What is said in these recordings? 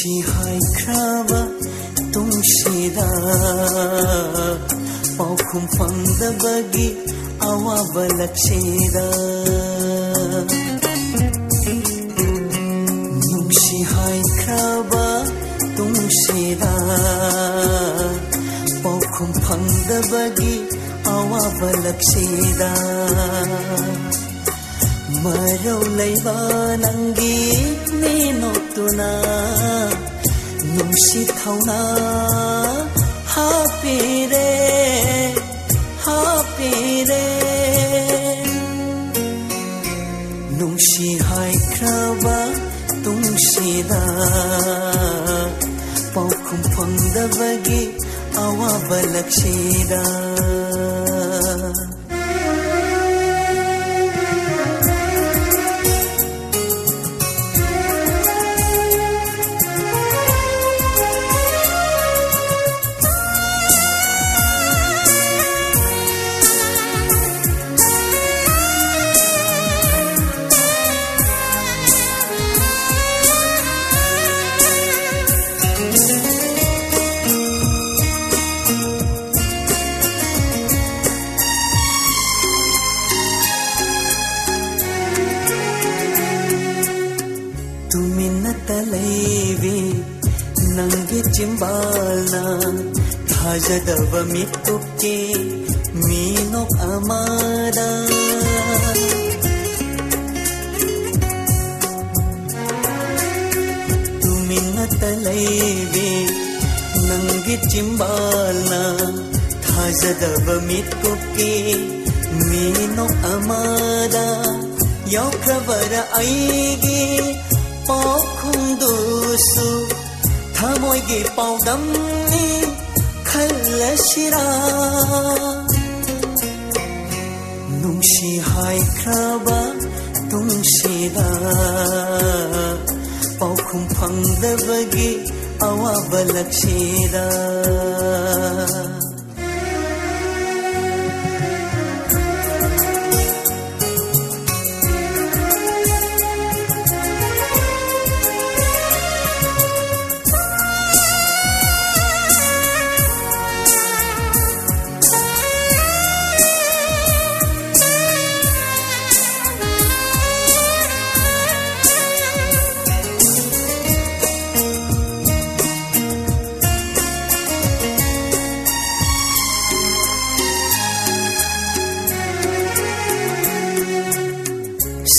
ꯅꯨꯡꯁꯤ ꯍꯥꯏꯈ꯭ꯔꯕ ꯇꯨꯡꯁꯤꯗ ꯄꯥꯎꯈꯨꯝ ꯐꯪꯗꯕꯒꯤ ꯑꯋꯥꯕ ꯂꯛꯁꯤꯗ ꯅꯨꯡꯁꯤ ꯍꯥꯏꯈ꯭ꯔꯕ ꯇꯨꯡꯁꯤꯗ ꯄꯥꯎꯈꯨꯝ ꯐꯪꯗꯕꯒꯤ ꯑꯋꯥꯕ ꯂꯛꯁꯤꯗ ꯃꯔꯧ ꯂꯩꯕ ꯅꯪꯒꯤ ꯃꯤꯅꯣꯛꯇꯨꯅ ꯅꯨꯡꯁꯤ ꯊꯧꯅꯥ ꯍꯥꯞꯄꯤꯔꯦ ꯍꯥꯞꯄꯤꯔꯦ ꯅꯨꯡꯁꯤ ꯍꯥꯏꯈ꯭ꯔꯕ ꯇꯨꯡꯁꯤꯗ ꯄꯥꯎꯈꯨꯝ ꯐꯪꯗꯕꯒꯤ ꯑꯋꯥꯕ ꯂꯛꯁꯤꯗ ꯂꯩꯕꯤ ꯅꯪꯒꯤ ꯆꯤꯝꯕꯥꯜꯅ ꯊꯥꯖꯗꯕ ꯃꯤꯀꯨꯞꯀꯤ ꯃꯤꯅꯣꯛ ꯑꯃꯗ ꯇꯨꯃꯤꯟꯅꯇ ꯂꯩꯕꯤ ꯅꯪꯒꯤ ꯆꯤꯝꯕꯥꯜꯅ ꯊꯥꯖꯗꯕ ꯃꯤꯀꯨꯞꯀꯤ ꯃꯤꯅꯣꯛ ꯑꯃꯗ ꯌꯥꯎꯈ꯭ꯔꯕꯔ ꯑꯩꯒꯤ ꯄꯥꯎꯈꯨꯝꯗꯨꯁꯨ ꯊꯃꯣꯏꯒꯤ ꯄꯥꯎꯗꯝꯅꯤ ꯈꯜꯂꯁꯤꯔꯥ ꯅꯨꯡꯁꯤ ꯍꯥꯏꯈ꯭ꯔꯕ ꯇꯨꯡꯁꯤꯗ ꯄꯥꯎꯈꯨꯝ ꯐꯪꯗꯕꯒꯤ ꯑꯋꯥꯕ ꯂꯛꯁꯤꯗ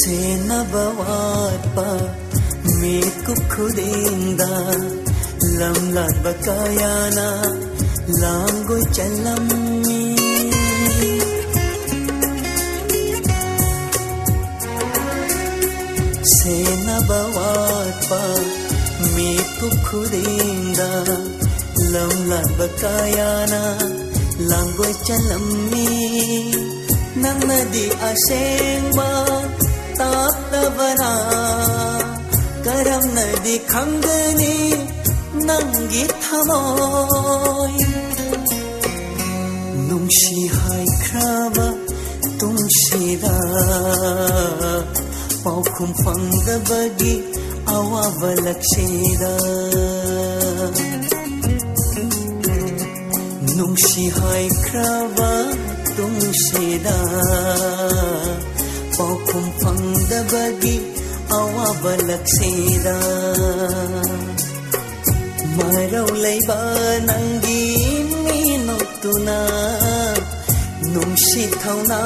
senaba watpa mikup khudinda lamlatba kayana langoi chalammi senaba watpa mikup khudinda lamlatba kayana langoi chalammi nangna di asengba tabtabana karamnadi khangani nangi thamoy nungshi haikraba tungsida paukhum fangdabagi awaba lakshida nungshi haikraba tungsida paukhum fangdabagi awaba lakshida marau leiba nangi minoktuna nungshi thauna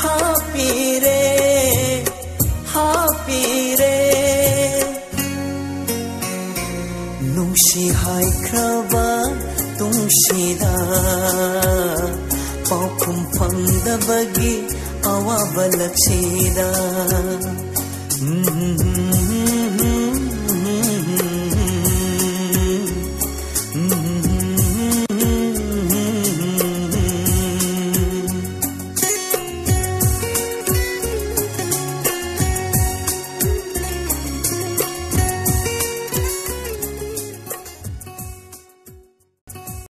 hapire hapire nungshi haikraba tungsida paukhum fangdabagi awaba lakshida